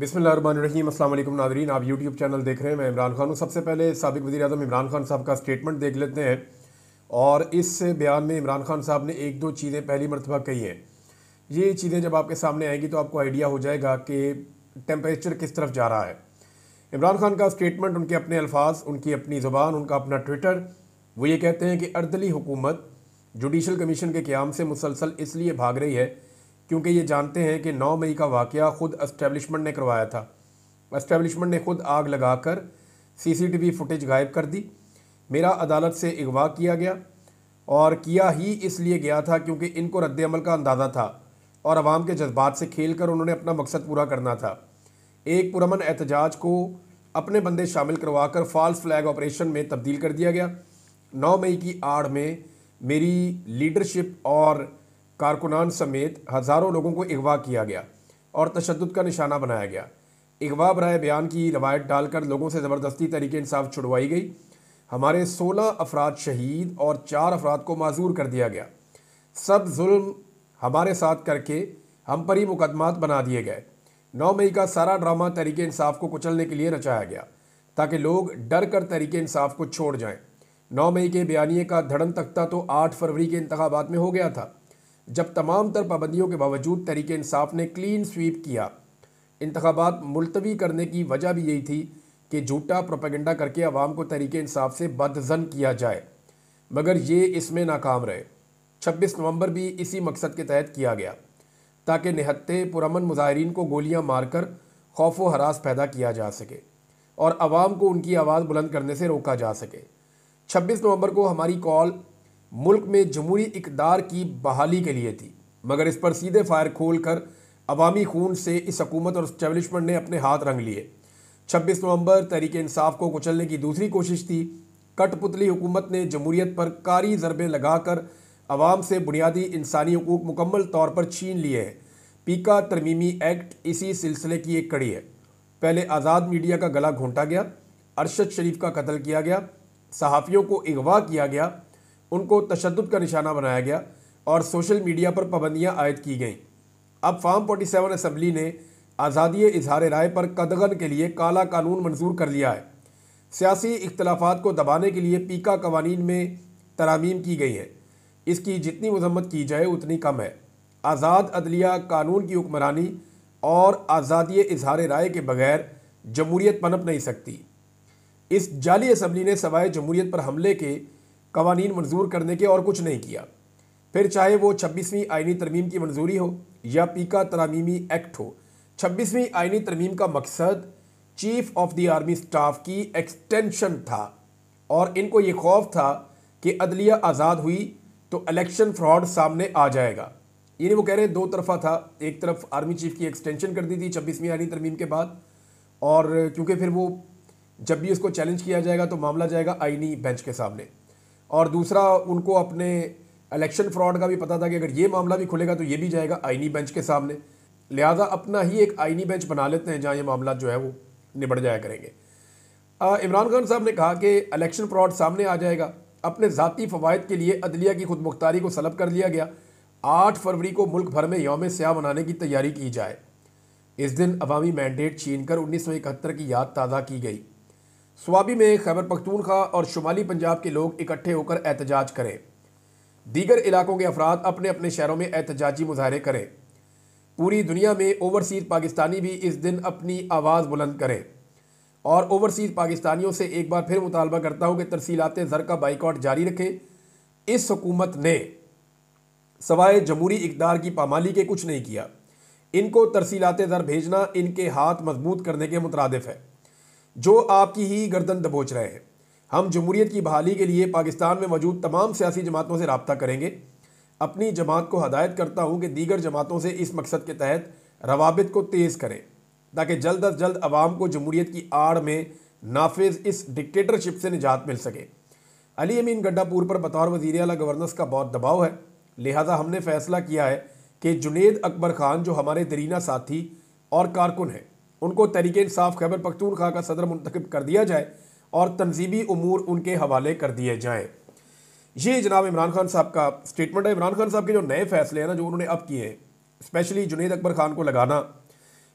बिस्मिल्लाहिर्रहमानिर्रहीम। अस्सलाम वालेकुम नाज़रीन, आप यूट्यूब चैनल देख रहे हैं। मैं इमरान खान हूँ। सबसे पहले साबिक़ वज़ीर-ए-आज़म इमरान खान साहब का स्टेटमेंट देख लेते हैं। और इस बयान में इमरान खान साहब ने एक दो चीज़ें पहली मरतबा कही हैं। ये चीज़ें जब आपके सामने आएंगी तो आपको आइडिया हो जाएगा कि टेम्परेचर किस तरफ जा रहा है। इमरान खान का स्टेटमेंट, उनके अपने अल्फाज, उनकी अपनी ज़ुबान, उनका अपना ट्विटर, वो ये कहते हैं कि अर्दली हुकूमत जुडिशल कमीशन के क़याम से मुसलसल इसलिए भाग रही है क्योंकि ये जानते हैं कि 9 मई का वाक़या ख़ुद एस्टेब्लिशमेंट ने करवाया था। एस्टेब्लिशमेंट ने खुद आग लगाकर सीसीटीवी फुटेज गायब कर दी। मेरा अदालत से अगवा किया गया और किया ही इसलिए गया था क्योंकि इनको रद्द-ए-अमल का अंदाज़ा था और अवाम के जज्बात से खेल कर उन्होंने अपना मकसद पूरा करना था। एक पुरअमन एहतजाज को अपने बंदे शामिल करवा कर फॉल्स फ्लैग ऑपरेशन में तब्दील कर दिया गया। 9 मई की आड़ में मेरी लीडरशिप और कारकुनान समेत हज़ारों लोगों को अगवा किया गया और तशद्दुद का निशाना बनाया गया। अगवा बराए बयान की रवायत डालकर लोगों से ज़बरदस्ती तरीके इंसाफ छुड़वाई गई। हमारे 16 अफराद शहीद और 4 अफराद को माजूर कर दिया गया। सब जुल्म हमारे साथ करके हम पर ही मुकदमात बना दिए गए। 9 मई का सारा ड्रामा तरीके इंसाफ को कुचलने के लिए रचाया गया ताकि लोग डर कर तरीके इंसाफ को छोड़ जाएं। 9 मई के बयानिए का धड़न तख्ता तो 8 फरवरी के इंतखाबात में हो गया था, जब तमाम तर पाबंदियों के बावजूद तरीके इंसाफ ने क्लीन स्वीप किया। इंतखाबात मुलतवी करने की वजह भी यही थी कि झूठा प्रोपेगेंडा करके अवाम को तरीके इंसाफ से बदज़न किया जाए, मगर ये इसमें नाकाम रहे। 26 नवंबर भी इसी मकसद के तहत किया गया ताकि निहत्ते पुरअमन मुजाहिरीन को गोलियां मारकर खौफ व हरास पैदा किया जा सके और अवाम को उनकी आवाज़ बुलंद करने से रोका जा सके। 26 नवंबर को हमारी कॉल मुल्क में जमहूरी इक़्तिदार की बहाली के लिए थी, मगर इस पर सीधे फायर खोल कर अवामी खून से इस हुकूमत और इस्टेब्लिशमेंट ने अपने हाथ रंग लिए। 26 नवंबर तहरीक इंसाफ को कुचलने की दूसरी कोशिश थी। कठपुतली हुकूमत ने जमहूरियत पर कारी ज़रबें लगाकर अवाम से बुनियादी इंसानी हकूक़ मुकम्मल तौर पर छीन लिए हैं। पीका तरमीमी एक्ट इसी सिलसिले की एक कड़ी है। पहले आज़ाद मीडिया का गला घोंटा गया, अरशद शरीफ का कत्ल किया गया, सहाफ़ियों को अगवा किया गया, उनको तशद्दुद का निशाना बनाया गया और सोशल मीडिया पर पाबंदियाँ आयद की गईं। अब फार्म 47 असम्बली ने आज़ादी इजहार राय पर कदगन के लिए काला कानून मंजूर कर लिया है। सियासी इख्तलाफात को दबाने के लिए पीका कवानीन में तरामीम की गई है। इसकी जितनी मजम्मत की जाए उतनी कम है। आज़ाद अदलिया, कानून की हुक्मरानी और आज़ादी इजहार राय के बगैर जमहूरियत पनप नहीं सकती। इस जाली असम्बली ने सवाए जमहूरियत पर हमले के कवानीन मंजूर करने के और कुछ नहीं किया। फिर चाहे वो 26वीं आइनी तरमीम की मंजूरी हो या पीका तरामीमी एक्ट हो, 26वीं आइनी तरमीम का मकसद chief of the army staff की एक्सटेंशन था और इनको ये खौफ था कि अदलिया आज़ाद हुई तो इलेक्शन फ्रॉड सामने आ जाएगा। यानी वो कह रहे हैं दो तरफा था। एक तरफ आर्मी चीफ की एक्सटेंशन कर दी थी 26वीं आइनी तरमीम के बाद, और क्योंकि फिर वो जब भी उसको चैलेंज किया जाएगा तो मामला जाएगा आइनी बेंच के सामने, और दूसरा उनको अपने इलेक्शन फ्रॉड का भी पता था कि अगर ये मामला भी खुलेगा तो ये भी जाएगा आइनी बेंच के सामने। लिहाजा अपना ही एक आइनी बेंच बना लेते हैं जहाँ ये मामला जो है वो निबट जाया करेंगे। इमरान खान साहब ने कहा कि इलेक्शन फ्रॉड सामने आ जाएगा। अपने ज़ाती फ़वाइद के लिए अदलिया की खुद मुख्तारी को सलब कर लिया गया। 8 फरवरी को मुल्क भर में यौम स्याह मनाने की तैयारी की जाए। इस दिन अवामी मैंडेट छीन कर 1971 की याद ताज़ा की गई। स्वाबी में खैबर पख्तूनख्वा और शुमाली पंजाब के लोग इकट्ठे होकर एहतजाज करें। दीगर इलाकों के अफराद अपने अपने शहरों में एहतजाजी मुजाहरे करें। पूरी दुनिया में ओवरसीज़ पाकिस्तानी भी इस दिन अपनी आवाज़ बुलंद करें। और ओवरसीज़ पाकिस्तानियों से एक बार फिर मुतालबा करता हूँ कि तरसीलात ज़र का बाइकआउट जारी रखें। इस हुकूमत ने सवाए जमहूरी इक़्तिदार की पामाली के कुछ नहीं किया। इनको तरसीलात ज़र भेजना इनके हाथ मजबूत करने के मुतरादिफ है, जो आपकी ही गर्दन दबोच रहे हैं। हम जमहूरियत की बहाली के लिए पाकिस्तान में मौजूद तमाम सियासी जमातों से रब्ता करेंगे। अपनी जमात को हदायत करता हूँ कि दीगर जमातों से इस मकसद के तहत रवाबित को तेज़ करें ताकि जल्द अज जल्द अवाम को जमहूरियत की आड़ में नाफिज इस डिक्टेटरशिप से निजात मिल सके। अली अमीन गड्डापुर पर बतौर वज़ीर आला गवर्नेंस का बहुत दबाव है, लिहाजा हमने फ़ैसला किया है कि जुनेद अकबर खान जो हमारे दरीना साथी और कारकुन हैं, उनको तहरीक इंसाफ खैबर पख्तूनख्वा का सदर मुंतखब कर दिया जाए और तंजीमी उमूर उनके हवाले कर दिए जाएँ। ये जनाब इमरान खान साहब का स्टेटमेंट है। इमरान खान साहब के जो नए फैसले हैं ना, जो उन्होंने अब किए हैं, स्पेशली जुनेद अकबर खान को लगाना,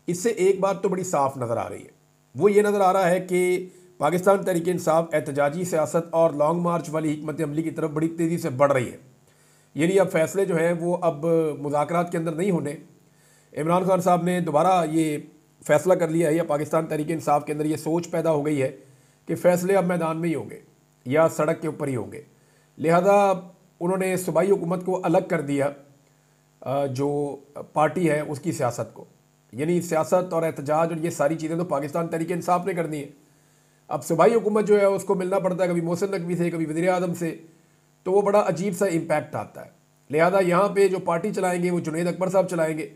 इससे एक बात तो बड़ी साफ नज़र आ रही है, वो ये नज़र आ रहा है कि पाकिस्तान तहरीक इंसाफ एहतजाजी सियासत और लॉन्ग मार्च वाली हिकमत अमली की तरफ बड़ी तेज़ी से बढ़ रही है। यानी अब फैसले जो हैं वो अब मुज़ाकरात के अंदर नहीं होने। इमरान खान साहब ने दोबारा ये फ़ैसला कर लिया है, या पाकिस्तान तहरीक इंसाफ के अंदर ये सोच पैदा हो गई है कि फ़ैसले अब मैदान में ही होंगे या सड़क के ऊपर ही होंगे। लिहाजा उन्होंने सूबाई हुकूमत को अलग कर दिया जो पार्टी है उसकी सियासत को। यानी सियासत और एहतजाज और ये सारी चीज़ें तो पाकिस्तान तहरीक इंसाफ ने करनी है। अब सूबाई हुकूमत जो है उसको मिलना पड़ता है कभी मोहसिन नकवी से, कभी वज़ीर आज़म से, तो वो बड़ा अजीब सा इम्पैक्ट आता है। लिहाजा यहाँ पे जो पार्टी चलाएंगे वो जुनैद अकबर साहब चलाएंगे,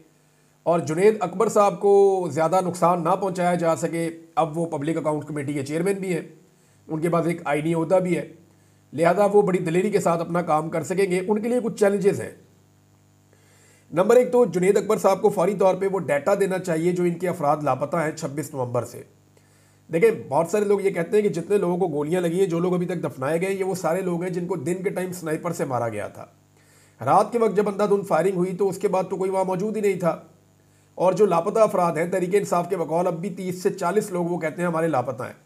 और जुनैद अकबर साहब को ज़्यादा नुकसान ना पहुँचाया जा सके। अब वो पब्लिक अकाउंट कमेटी के चेयरमैन भी हैं, उनके पास एक आईनी ओहदा भी है, लिहाजा वो बड़ी दिलेरी के साथ अपना काम कर सकेंगे। उनके लिए कुछ चैलेंजेस हैं। नंबर एक तो जुनैद अकबर साहब को फौरी तौर पे वो डाटा देना चाहिए जो इनके अफराद लापता हैं 26 नवंबर से। देखें, बहुत सारे लोग ये कहते हैं कि जितने लोगों को गोलियां लगी हैं, जो लोग अभी तक दफनाए गए, ये वो सारे लोग हैं जिनको दिन के टाइम स्नाइपर से मारा गया था। रात के वक्त जब अंधाधुंध फायरिंग हुई तो उसके बाद तो कोई वहाँ मौजूद ही नहीं था। और जो लापता अफराद हैं तहरीक इंसाफ के बकौल अब भी 30 से 40 लोग वो कहते हैं हमारे लापता हैं।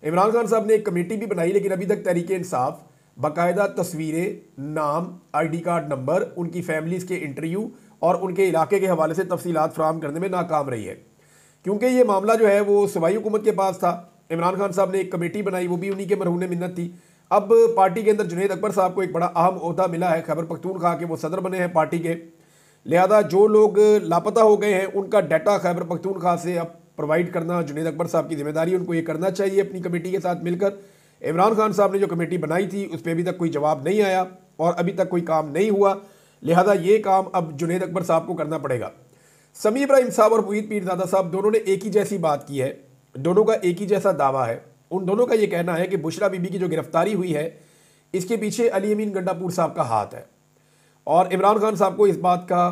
इमरान खान साहब ने एक कमेटी भी बनाई, लेकिन अभी तक तहरीक इंसाफ बाकायदा तस्वीरें, नाम, ID कार्ड नंबर, उनकी फैमिलीज़ के इंटरव्यू और उनके इलाके के हवाले से तफसीलात फराहम करने में नाकाम रही है। क्योंकि ये मामला जो है वो सूबाई हुकूमत के पास था। इमरान खान साहब ने एक कमेटी बनाई, वो भी उन्हीं के मरहून मिन्नत थी। अब पार्टी के अंदर जुनैद अकबर साहब को एक बड़ा अहम ओहदा मिला है, खैबर पख्तूनख्वा के वो सदर बने हैं पार्टी के। लिहाजा जो लोग लापता हो गए हैं उनका डाटा खैबर पख्तूनख्वा से अब प्रोवाइड करना जुनैद अकबर साहब की जिम्मेदारी, उनको ये करना चाहिए अपनी कमेटी के साथ मिलकर। इमरान खान साहब ने जो कमेटी बनाई थी उस पर अभी तक कोई जवाब नहीं आया और अभी तक कोई काम नहीं हुआ। लिहाजा ये काम अब जुनैद अकबर साहब को करना पड़ेगा। समी इब्राहिम साहब और मुईद पीरजादा साहब दोनों ने एक ही जैसी बात की है, दोनों का एक ही जैसा दावा है। उन दोनों का ये कहना है कि बुशरा बीबी की जो गिरफ्तारी हुई है इसके पीछे अली अमीन गंडापुर साहब का हाथ है, और इमरान खान साहब को इस बात का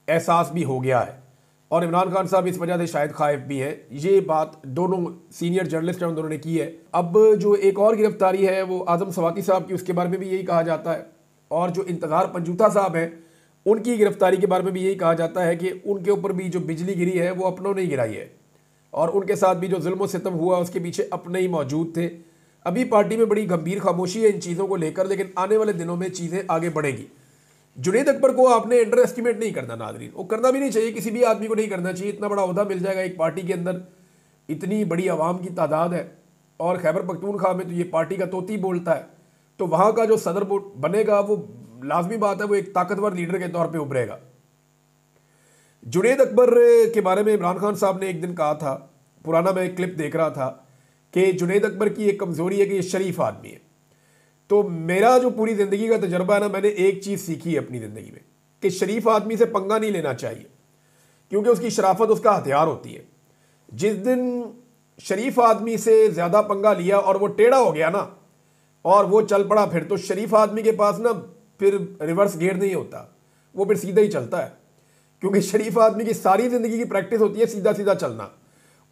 एहसास भी हो गया है, और इमरान खान साहब इस वजह से शायद खाइफ भी हैं। ये बात दोनों सीनियर जर्नलिस्ट हैं उन दोनों ने की है। अब जो एक और गिरफ्तारी है वो आज़म सवाती साहब की, उसके बारे में भी यही कहा जाता है, और जो इंतज़ार पंजूता साहब हैं उनकी गिरफ्तारी के बारे में भी यही कहा जाता है कि उनके ऊपर भी जो बिजली गिरी है वो अपनों ने गिराई है, और उनके साथ भी जो जुल्म सितम हुआ उसके पीछे अपने ही मौजूद थे। अभी पार्टी में बड़ी गंभीर खामोशी है इन चीज़ों को लेकर, लेकिन आने वाले दिनों में चीज़ें आगे बढ़ेंगी। जुनैद अकबर को आपने अंडर एस्टिमेट नहीं करना नाज़रीन, वो करना भी नहीं चाहिए, किसी भी आदमी को नहीं करना चाहिए। इतना बड़ा ओहदा मिल जाएगा एक पार्टी के अंदर, इतनी बड़ी आवाम की तादाद है, और खैबर पख्तूनख्वा में तो ये पार्टी का तोती बोलता है, तो वहाँ का जो सदर बनेगा वो लाजमी बात है वो एक ताकतवर लीडर के तौर पे उभरेगा। जुनैद अकबर के बारे में इमरान खान साहब ने एक दिन कहा था, पुराना मैं एक क्लिप देख रहा था, कि जुनैद अकबर की एक कमज़ोरी है कि ये शरीफ आदमी है। तो मेरा जो पूरी ज़िंदगी का तजर्बा है ना, मैंने एक चीज़ सीखी है अपनी ज़िंदगी में कि शरीफ आदमी से पंगा नहीं लेना चाहिए, क्योंकि उसकी शराफत उसका हथियार होती है। जिस दिन शरीफ आदमी से ज़्यादा पंगा लिया और वो टेढ़ा हो गया ना और वो चल पड़ा, फिर तो शरीफ आदमी के पास ना फिर रिवर्स गियर नहीं होता, वो फिर सीधा ही चलता है, क्योंकि शरीफ आदमी की सारी ज़िंदगी की प्रैक्टिस होती है सीधा सीधा चलना।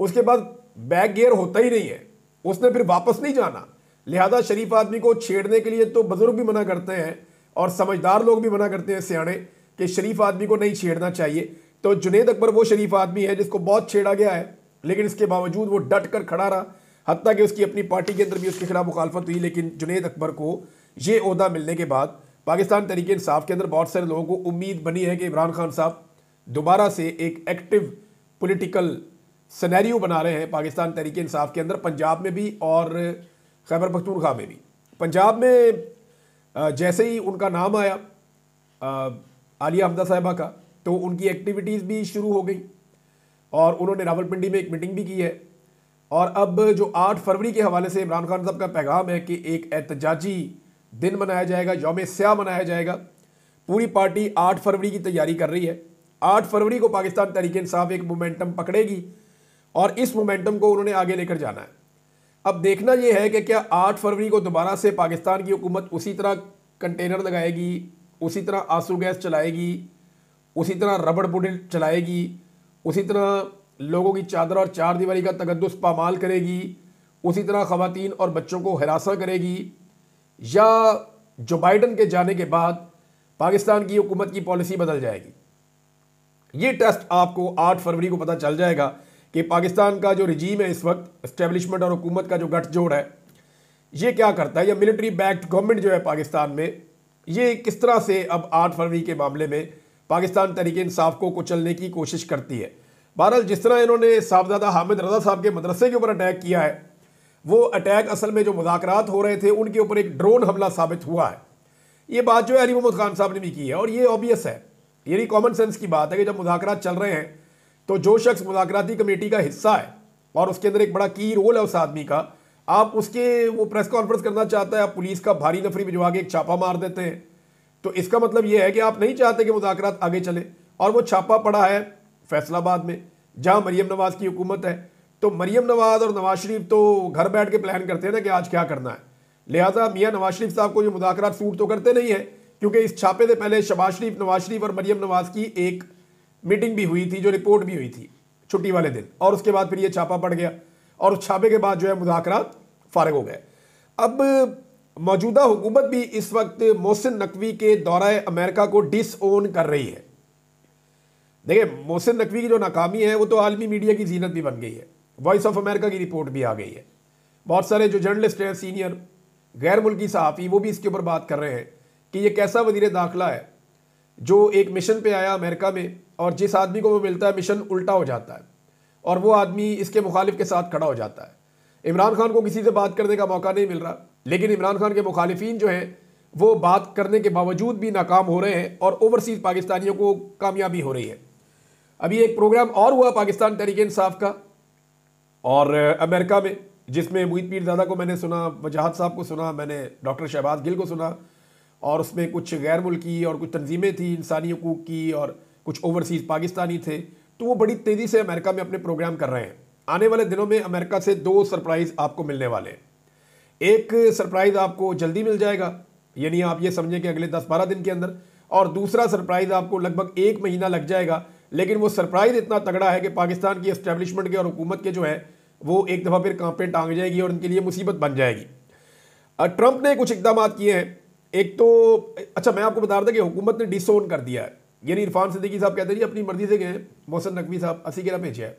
उसके बाद बैक गियर होता ही नहीं है, उसने फिर वापस नहीं जाना। लिहाजा शरीफ आदमी को छेड़ने के लिए तो बुजुर्ग भी मना करते हैं और समझदार लोग भी मना करते हैं, सियाणे, कि शरीफ आदमी को नहीं छेड़ना चाहिए। तो जुनैद अकबर वो शरीफ आदमी है जिसको बहुत छेड़ा गया है, लेकिन इसके बावजूद वो डट कर खड़ा रहा, हत्ता कि उसकी अपनी पार्टी के अंदर भी उसके खिलाफ मुखालफत हुई। लेकिन जुनैद अकबर को ये ओहदा मिलने के बाद पाकिस्तान तहरीक इंसाफ के अंदर बहुत सारे लोगों को उम्मीद बनी है कि इमरान खान साहब दोबारा से एक एक्टिव पॉलिटिकल सिनेरियो बना रहे हैं पाकिस्तान तहरीक इंसाफ के अंदर, पंजाब में भी और खैबर पख्तूनख्वा में भी। पंजाब में जैसे ही उनका नाम आया आलिया हमदा साहिबा का, तो उनकी एक्टिविटीज़ भी शुरू हो गई और उन्होंने रावलपिंडी में एक मीटिंग भी की है। और अब जो 8 फरवरी के हवाले से इमरान खान साहब का पैगाम है कि एक एहतजाजी दिन मनाया जाएगा, यौम स्याह मनाया जाएगा। पूरी पार्टी 8 फरवरी की तैयारी कर रही है। 8 फरवरी को पाकिस्तान तहरीक इंसाफ एक मोमेंटम पकड़ेगी और इस मोमेंटम को उन्होंने आगे लेकर जाना है। अब देखना यह है कि क्या 8 फरवरी को दोबारा से पाकिस्तान की हुकूमत उसी तरह कंटेनर लगाएगी, उसी तरह आंसू गैस चलाएगी, उसी तरह रबड़ बुलेट चलाएगी, उसी तरह लोगों की चादर और चार दीवारी का तकद्दुस पामाल करेगी, उसी तरह ख़वातीन और बच्चों को हिरासा करेगी, या जो बाइडन के जाने के बाद पाकिस्तान की हुकूमत की पॉलिसी बदल जाएगी। ये टेस्ट आपको 8 फरवरी को पता चल जाएगा कि पाकिस्तान का जो रिजीम है इस वक्त, एस्टेब्लिशमेंट और हुकूमत का जो गठजोड़ है, ये क्या करता है, या मिलिट्री बैक्ड गवर्नमेंट जो है पाकिस्तान में, ये किस तरह से अब 8 फरवरी के मामले में पाकिस्तान तहरीक इंसाफ को कुचलने की कोशिश करती है। बहरहाल जिस तरह इन्होंने साहबजादा हामिद रजा साहब के मदरसे के ऊपर अटैक किया है, वो अटैक असल में जो मुज़ाकरात हो रहे थे उनके ऊपर एक ड्रोन हमला साबित हुआ है। ये बात जो है अली मोहम्मद खान साहब ने भी की है और ये ऑब्वियस है, यानी कॉमन सेंस की बात है कि जब मुज़ाकरात चल रहे हैं तो जो शख्स मुज़ाकराती कमेटी का हिस्सा है और उसके अंदर एक बड़ा की रोल है उस आदमी का, आप उसके वो प्रेस कॉन्फ्रेंस करना चाहता है, आप पुलिस का भारी नफरी भिजवा के एक छापा मार देते हैं, तो इसका मतलब ये है कि आप नहीं चाहते कि मुज़ाकरात आगे चले। और वो छापा पड़ा है फैसलाबाद में जहां मरियम नवाज की हुकूमत है। तो मरियम नवाज और नवाज शरीफ तो घर बैठ के प्लान करते हैं ना कि आज क्या करना है, लिहाजा मियाँ नवाज शरीफ साहब को ये मुज़ाकरात सूट तो करते नहीं है, क्योंकि इस छापे से पहले शहबाज शरीफ, नवाज शरीफ और मरियम नवाज की एक मीटिंग भी हुई थी, जो रिपोर्ट भी हुई थी छुट्टी वाले दिन, और उसके बाद फिर ये छापा पड़ गया और उस छापे के बाद जो है मुज़ाकरात फारिग हो गए। अब मौजूदा हुकूमत भी इस वक्त मोहसिन नकवी के दौरे अमेरिका को डिसओन कर रही है। देखिए, मोहसिन नकवी की जो नाकामी है वो तो आलमी मीडिया की जीनत भी बन गई है, वॉइस ऑफ अमेरिका की रिपोर्ट भी आ गई है, बहुत सारे जो जर्नलिस्ट हैं, सीनियर गैर मुल्की सहाफ़ी, वो भी इसके ऊपर बात कर रहे हैं कि ये कैसा वज़ीर दाखिला है जो एक मिशन पे आया अमेरिका में और जिस आदमी को वो मिलता है मिशन उल्टा हो जाता है और वो आदमी इसके मुखालिफ के साथ खड़ा हो जाता है। इमरान खान को किसी से बात करने का मौका नहीं मिल रहा, लेकिन इमरान खान के मुखालिफिन जो हैं वो बात करने के बावजूद भी नाकाम हो रहे हैं और ओवरसीज़ पाकिस्तानियों को कामयाबी हो रही है। अभी एक प्रोग्राम और हुआ पाकिस्तान तहरीक इंसाफ का और अमेरिका में, जिसमें मुईद पीरज़ादा को मैंने सुना, वजाहत साहब को सुना, मैंने डॉक्टर शहबाज गिल को सुना, और उसमें कुछ गैर मुल्की और कुछ तंजीमें थी इंसानी हकूक़ की और कुछ ओवरसीज़ पाकिस्तानी थे। तो वो बड़ी तेज़ी से अमेरिका में अपने प्रोग्राम कर रहे हैं। आने वाले दिनों में अमेरिका से 2 सरप्राइज़ आपको मिलने वाले हैं। एक सरप्राइज़ आपको जल्दी मिल जाएगा, यानी आप ये समझें कि अगले 10-12 दिन के अंदर, और दूसरा सरप्राइज़ आपको लगभग 1 महीना लग जाएगा। लेकिन वो सरप्राइज़ इतना तगड़ा है कि पाकिस्तान की एस्टेब्लिशमेंट के और हुकूमत के जो है वो एक दफ़ा फिर कांपे टांग जाएगी और उनके लिए मुसीबत बन जाएगी। ट्रंप ने कुछ इकदाम किए हैं। एक तो अच्छा, मैं आपको बता रहा था कि हुकूमत ने डिसोन कर दिया है, यानी इरफान सिद्दीकी साहब कहते हैं जी अपनी मर्जी से गए, मोहसिन नकवी साहब 80 गिरा भेजा है,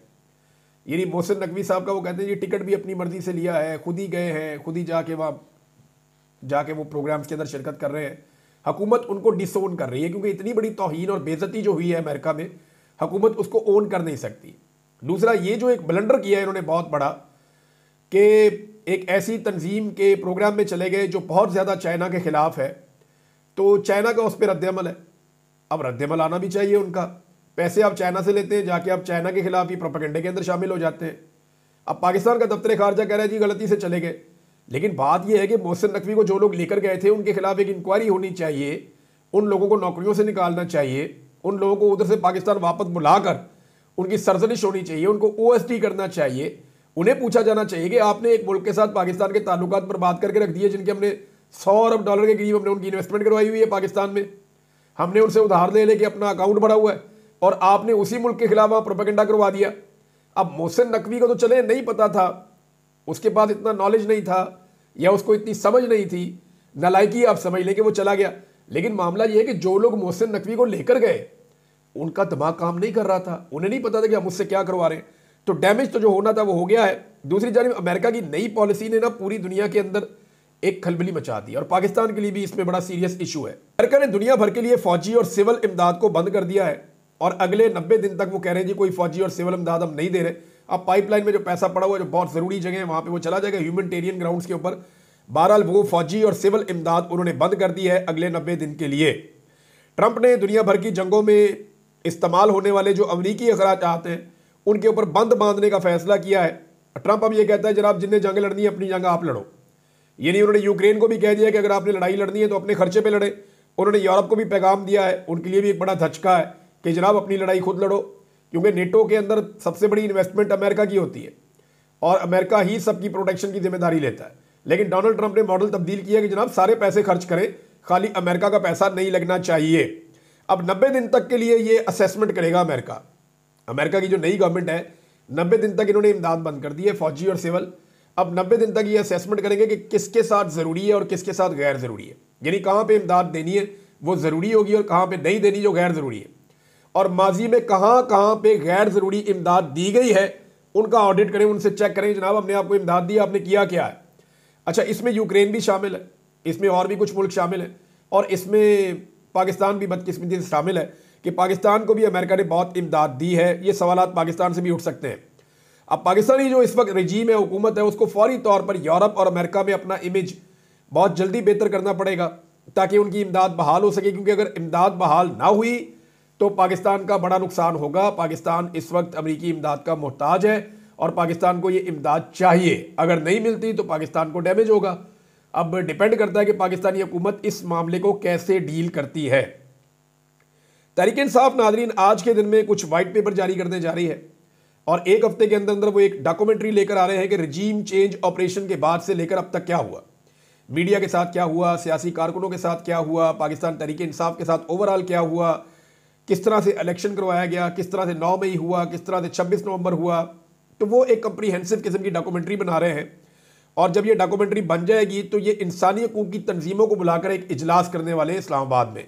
यानी मोहसिन नकवी साहब का वो कहते हैं जी टिकट भी अपनी मर्जी से लिया है, खुद ही गए हैं, खुद ही जाके वो प्रोग्राम्स के अंदर शिरकत कर रहे हैं। हुकूमत उनको डिसोन कर रही है क्योंकि इतनी बड़ी तौहीन और बेइज्जती जो हुई है अमेरिका में, हुकूमत उसको ओन कर नहीं सकती। दूसरा, ये जो एक ब्लंडर किया है इन्होंने बहुत बड़ा कि एक ऐसी तंजीम के प्रोग्राम में चले गए जो बहुत ज़्यादा चाइना के ख़िलाफ़ है, तो चाइना का उस पर रद्दअमल है। अब रद्दअमल आना भी चाहिए उनका, पैसे आप चाइना से लेते हैं, जाके आप चाइना के खिलाफ ही प्रोपेगेंडे के अंदर शामिल हो जाते हैं। अब पाकिस्तान का दफ्तर खारजा कह रहा है जी गलती से चले गए, लेकिन बात यह है कि मोहसिन नकवी को जो लोग लेकर गए थे उनके खिलाफ एक इंक्वायरी होनी चाहिए, उन लोगों को नौकरियों से निकालना चाहिए, उन लोगों को उधर से पाकिस्तान वापस बुलाकर उनकी सरजनिश होनी चाहिए, उनको OST करना चाहिए। उन्हें पूछा जाना चाहिए कि आपने एक मुल्क के साथ पाकिस्तान के ताल्लुकात पर बात करके रख दिए जिनके हमने 100 अरब डॉलर के करीब हमने उनकी इन्वेस्टमेंट करवाई हुई है पाकिस्तान में, हमने उनसे उधार ले लेके अपना अकाउंट बढ़ा हुआ है, और आपने उसी मुल्क के खिलाफ प्रोपेगेंडा करवा दिया। अब मोहसिन नकवी को तो चले नहीं पता था, उसके पास इतना नॉलेज नहीं था या उसको इतनी समझ नहीं थी, नालायकी आप समझ लें कि वो चला गया। लेकिन मामला ये है कि जो लोग मोहसिन नकवी को लेकर गए उनका दिमाग काम नहीं कर रहा था, उन्हें नहीं पता था कि हम उससे क्या करवा रहे हैं। तो डैमेज तो जो होना था वो हो गया है। दूसरी जानिब अमेरिका की नई पॉलिसी ने ना पूरी दुनिया के अंदर एक खलबली मचा दी और पाकिस्तान के लिए भी इसमें बड़ा सीरियस इशू है। अमेरिका ने दुनिया भर के लिए फौजी और सिविल इमदाद को बंद कर दिया है और अगले 90 दिन तक वो कह रहे हैं जी कोई फौजी और सिविल इमदाद हम नहीं दे रहे। अब पाइपलाइन में जो पैसा पड़ा हुआ है, जो बहुत ज़रूरी जगह है, वहाँ पर वो चला जाएगा ह्यूमैनिटेरियन ग्राउंड्स के ऊपर। बहरहाल वो फौजी और सिविल इमदाद उन्होंने बंद कर दी है अगले 90 दिन के लिए। ट्रंप ने दुनिया भर की जंगों में इस्तेमाल होने वाले जो अमरीकी अखराजात हैं उनके ऊपर बंद बांधने का फैसला किया है। ट्रंप अब ये कहता है जनाब जिन्हें जंग लड़नी है अपनी जंग आप लड़ो, यानी उन्होंने यूक्रेन को भी कह दिया कि अगर आपने लड़ाई लड़नी है तो अपने खर्चे पे लड़े। उन्होंने यूरोप को भी पैगाम दिया है, उनके लिए भी एक बड़ा धचका है कि जनाब अपनी लड़ाई खुद लड़ो, क्योंकि नेटो के अंदर सबसे बड़ी इन्वेस्टमेंट अमेरिका की होती है और अमेरिका ही सबकी प्रोटेक्शन की जिम्मेदारी लेता है। लेकिन डोनाल्ड ट्रंप ने मॉडल तब्दील किया कि जनाब सारे पैसे खर्च करें, खाली अमेरिका का पैसा नहीं लगना चाहिए। अब 90 दिन तक के लिए ये असेसमेंट करेगा अमेरिका की जो नई गवर्नमेंट है। 90 दिन तक इन्होंने इमदाद बंद कर दी है फौजी और सिविल। अब 90 दिन तक ये असेसमेंट करेंगे कि किसके साथ ज़रूरी है और किसके साथ गैर ज़रूरी है, यानी कहाँ पे इमदाद देनी है वो ज़रूरी होगी और कहाँ पे नहीं देनी जो गैर ज़रूरी है। और माजी में कहां कहां पे गैर ज़रूरी इमदाद दी गई है उनका ऑडिट करें, उनसे चेक करें जनाब हमने आपको इमदाद दी, आपने किया क्या है। अच्छा, इसमें यूक्रेन भी शामिल है, इसमें और भी कुछ मुल्क शामिल हैं, और इसमें पाकिस्तान भी बदकिस्मती से शामिल है कि पाकिस्तान को भी अमेरिका ने बहुत इमदाद दी है। ये सवालात पाकिस्तान से भी उठ सकते हैं। अब पाकिस्तानी जो इस वक्त रजीम है, हुकूमत है, उसको फौरी तौर पर यूरोप और अमेरिका में अपना इमेज बहुत जल्दी बेहतर करना पड़ेगा ताकि उनकी इमदाद बहाल हो सके, क्योंकि अगर इमदाद बहाल ना हुई तो पाकिस्तान का बड़ा नुकसान होगा। पाकिस्तान इस वक्त अमरीकी इमदाद का मोहताज है और पाकिस्तान को ये इमदाद चाहिए, अगर नहीं मिलती तो पाकिस्तान को डैमेज होगा। अब डिपेंड करता है कि पाकिस्तानी हुकूमत इस मामले को कैसे डील करती है। तहरीक इंसाफ नाजरीन आज के दिन में कुछ वाइट पेपर जारी करने जा रही है और एक हफ्ते के अंदर अंदर वो एक डॉक्यूमेंट्री लेकर आ रहे हैं कि रजीम चेंज ऑपरेशन के बाद से लेकर अब तक क्या हुआ, मीडिया के साथ क्या हुआ, सियासी कारकुनों के साथ क्या हुआ, पाकिस्तान तहरीक इंसाफ के साथ ओवरऑल क्या हुआ, किस तरह से इलेक्शन करवाया गया, किस तरह से 9 मई हुआ, किस तरह से 26 नवंबर हुआ। तो वो एक कंप्रीहेंसिव किस्म की डॉक्यूमेंट्री बना रहे हैं और जब ये डॉक्यूमेंट्री बन जाएगी तो ये इंसानी हकूक़ की तंजीमों को बुलाकर एक इजलास करने वाले हैं इस्लामाबाद में,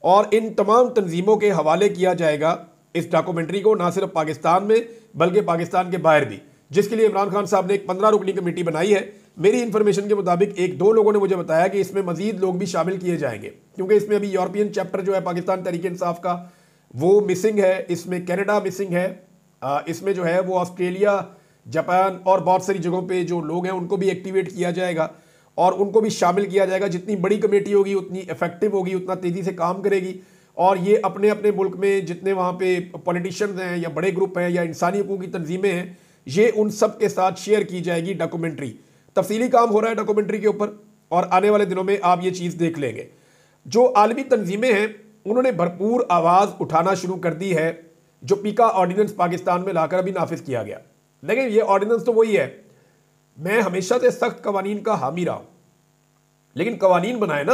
और इन तमाम तंजीमों के हवाले किया जाएगा इस डॉक्यूमेंट्री को, ना सिर्फ पाकिस्तान में बल्कि पाकिस्तान के बाहर भी, जिसके लिए इमरान खान साहब ने एक 15 रुकनी कमेटी बनाई है। मेरी इन्फॉर्मेशन के मुताबिक 1-2 लोगों ने मुझे बताया कि इसमें मजीद लोग भी शामिल किए जाएंगे, क्योंकि इसमें अभी यूरोपियन चैप्टर जो है पाकिस्तान तहरीक इंसाफ का वो मिसिंग है, इसमें कनाडा मिसिंग है, इसमें जो है वो ऑस्ट्रेलिया, जापान और बहुत सारी जगहों पे जो लोग हैं उनको भी एक्टिवेट किया जाएगा और उनको भी शामिल किया जाएगा। जितनी बड़ी कमेटी होगी उतनी इफेक्टिव होगी, उतना तेज़ी से काम करेगी और ये अपने अपने मुल्क में जितने वहाँ पे पॉलिटिशियंस हैं या बड़े ग्रुप हैं या इंसानी हकूक़ की तंजीमें हैं, ये उन सब के साथ शेयर की जाएगी डॉक्यूमेंट्री। तफसीली काम हो रहा है डॉक्यूमेंट्री के ऊपर और आने वाले दिनों में आप ये चीज़ देख लेंगे। जो आलमी तंजीमें हैं उन्होंने भरपूर आवाज़ उठाना शुरू कर दी है। जो पीका ऑर्डिनेंस पाकिस्तान में लाकर अभी नाफिज किया गया, लेकिन ये ऑर्डिनेंस तो वही है, मैं हमेशा से सख्त कवानीन का हामी रहा हूं, लेकिन कवानीन बनाए ना,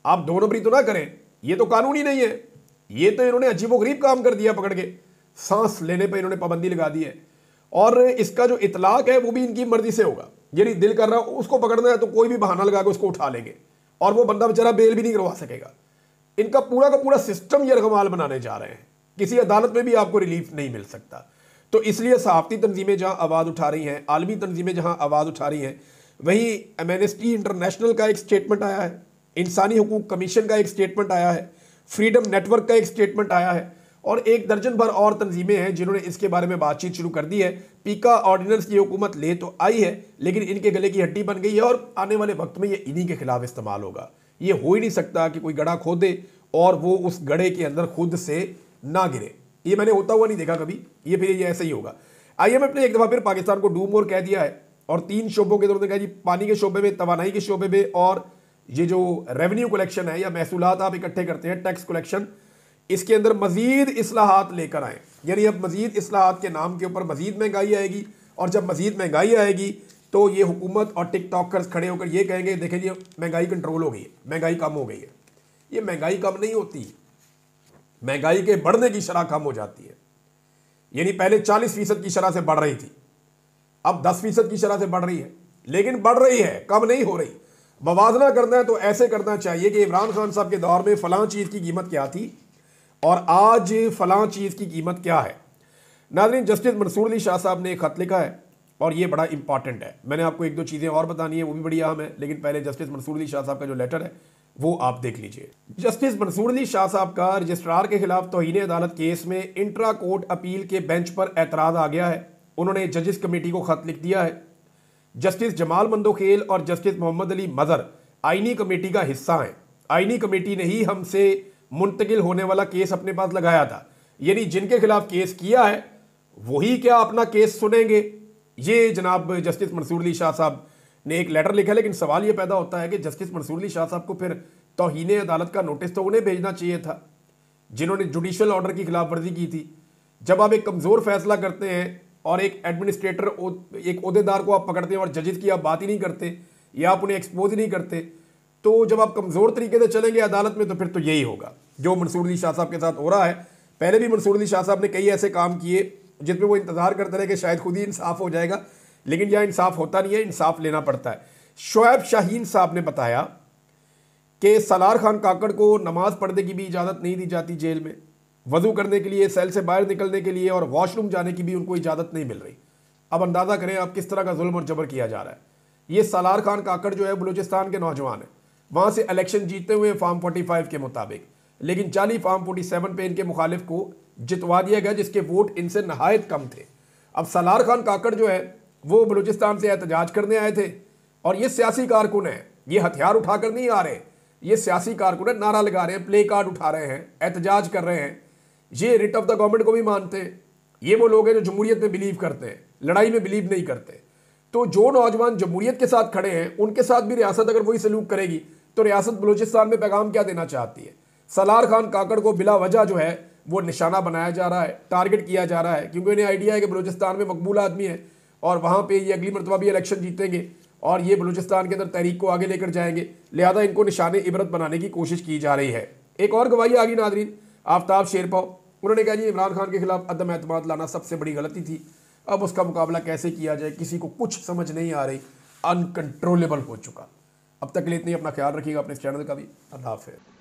आप 2 नंबरी तो ना करें। ये तो कानूनी नहीं है, ये तो इन्होंने अजीबोगरीब काम कर दिया, पकड़ के सांस लेने पर इन्होंने पाबंदी लगा दी है और इसका जो इतलाक है वो भी इनकी मर्जी से होगा। यदि दिल कर रहा है उसको पकड़ना है तो कोई भी बहाना लगा के उसको उठा लेंगे और वो बंदा बेचारा बेल भी नहीं करवा सकेगा। इनका पूरा का पूरा सिस्टम ये रकमाल बनाने जा रहे हैं, किसी अदालत में भी आपको रिलीफ नहीं मिल सकता। तो इसलिए सहाफ़ती तंजीमें जहां आवाज़ उठा रही हैं, आलमी तंजीमें जहां आवाज़ उठा रही हैं, वहीं एमनेस्टी इंटरनेशनल का एक स्टेटमेंट आया है, इंसानी हकूक़ कमीशन का एक स्टेटमेंट आया है, फ्रीडम नेटवर्क का एक स्टेटमेंट आया है और 1 दर्जन भर और तंजीमें हैं जिन्होंने इसके बारे में बातचीत शुरू कर दी है। पीका ऑर्डिनेंस की हुकूमत ले तो आई है, लेकिन इनके गले की हड्डी बन गई है और आने वाले वक्त में ये इन्हीं के खिलाफ इस्तेमाल होगा। ये हो ही नहीं सकता कि कोई गड्ढा खोदे और वो उस गड्ढे के अंदर खुद से ना गिरे। ये मैंने होता हुआ नहीं देखा कभी, ये फिर ये ऐसे ही होगा। IMF ने एक दफ़ा फिर पाकिस्तान को डू मोर कह दिया है और 3 शोबों के उन्होंने कहा जी, पानी के शोबे में, तवानाई के शोबे में और ये जो रेवेन्यू कलेक्शन है या महसूलात आप इकट्ठे करते हैं, टैक्स कलेक्शन, इसके अंदर मजीद इस्लाहात लेकर आए। यानी अब मजीद इस्लाहात के नाम के ऊपर मजीद महंगाई आएगी और जब मजीद महंगाई आएगी तो ये हुकूमत और टिकटॉकर्स खड़े होकर ये कहेंगे देखें जी महंगाई कंट्रोल हो गई है, महंगाई कम हो गई है। ये महंगाई कम नहीं होती, महंगाई के बढ़ने की शरह कम हो जाती है। यानी पहले 40% की शरह से बढ़ रही थी, अब 10% की शरह से बढ़ रही है, लेकिन बढ़ रही है, कम नहीं हो रही। मवाजना करना है तो ऐसे करना चाहिए कि इमरान खान साहब के दौर में फलां चीज़ की कीमत क्या थी और आज फलां चीज़ की कीमत क्या है। नाज़रीन, जस्टिस मंसूर अली शाह साहब ने एक ख़त लिखा है और ये बड़ा इंपॉर्टेंट है। मैंने आपको 1-2 चीज़ें और बतानी है, वो भी बड़ी अहम है, लेकिन पहले जस्टिस मंसूर अली शाह साहब का जो लेटर है वो आप देख लीजिए। जस्टिस मंसूर अली शाह साहब का रजिस्ट्रार के खिलाफ तौहीन अदालत केस में इंट्रा कोर्ट अपील के बेंच पर एतराज़ आ गया है। उन्होंने जजिस कमेटी को खत लिख दिया है। जस्टिस जमाल मंदोखेल और जस्टिस मोहम्मद अली मज़र आइनी कमेटी का हिस्सा हैं। आइनी कमेटी ने ही हमसे मुंतकिल होने वाला केस अपने पास लगाया था, यानी जिनके खिलाफ केस किया है वही क्या अपना केस सुनेंगे। ये जनाब जस्टिस मंसूर अली शाह साहब ने एक लेटर लिखा, लेकिन सवाल ये पैदा होता है कि जस्टिस मंसूर अली शाह साहब को फिर तौहीन अदालत का नोटिस तो उन्हें भेजना चाहिए था जिन्होंने जुडिशल ऑर्डर की खिलाफ वर्जी की थी। जब आप एक कमज़ोर फैसला करते हैं और एक एडमिनिस्ट्रेटर, एक ओहदेदार को आप पकड़ते हैं और जजेस की आप बात ही नहीं करते या आप उन्हें एक्सपोज ही नहीं करते, तो जब आप कमज़ोर तरीके से चलेंगे अदालत में तो फिर तो यही होगा जो मंसूर अली शाह साहब के साथ हो रहा है। पहले भी मंसूर अली शाह साहब ने कई ऐसे काम किए जिसमें वो इंतज़ार करते रहे कि शायद खुद ही इंसाफ हो जाएगा, लेकिन यह इंसाफ होता नहीं है, इंसाफ लेना पड़ता है। शोएब शाहीन साहब ने बताया कि सलार खान काकड़ को नमाज पढ़ने की भी इजाज़त नहीं दी जाती जेल में वज़ू करने के लिए, सेल से बाहर निकलने के लिए और वॉशरूम जाने की भी उनको इजाज़त नहीं मिल रही। अब अंदाज़ा करें आप किस तरह का जुल्म और जबर किया जा रहा है। ये सालार खान काकड़ जो है बलूचिस्तान के नौजवान है, वहाँ से इलेक्शन जीतते हुए फार्म 45 के मुताबिक, लेकिन जाली फार्म 47 पे इनके मुखालिफ को जितवा दिया गया, जिसके वोट इनसे नहायत कम थे। अब सालार खान काकड़ जो है वो बलूचिस्तान से एहतजाज करने आए थे, और ये सियासी कारकुन है, ये हथियार उठाकर नहीं आ रहे, ये सियासी कारकुन है, नारा लगा रहे हैं, प्ले कार्ड उठा रहे हैं, एहतजाज कर रहे हैं, ये रिट ऑफ द गवर्नमेंट को भी मानते हैं। ये वो लोग हैं जो जमहूरियत में बिलीव करते हैं, लड़ाई में बिलीव नहीं करते। तो जो नौजवान जमहूरियत के साथ खड़े हैं, उनके साथ भी रियासत अगर वही सलूक करेगी तो रियासत बलूचिस्तान में पैगाम क्या देना चाहती है। सालार खान काकड़ को बिला वजह जो है वो निशाना बनाया जा रहा है, टारगेट किया जा रहा है, क्योंकि इन्हें आइडिया है कि बलूचिस्तान में मकबूल आदमी है और वहाँ पे ये अगली मरतबा भी इलेक्शन जीतेंगे और ये बलूचिस्तान के अंदर तहरीक को आगे लेकर जाएंगे, लिहाजा इनको निशाने इबरत बनाने की कोशिश की जा रही है। एक और गवाही आ गई नादरीन, आफ्ताब शेरपाव, उन्होंने कहा जी इमरान खान के खिलाफ अदम एतमाद लाना सबसे बड़ी गलती थी, अब उसका मुकाबला कैसे किया जाए किसी को कुछ समझ नहीं आ रही, अनकंट्रोलेबल हो चुका। अब तक के लिए इतनी, अपना ख्याल रखिएगा, अपने इस चैनल का भी। अल्लाह हाफ़िज़।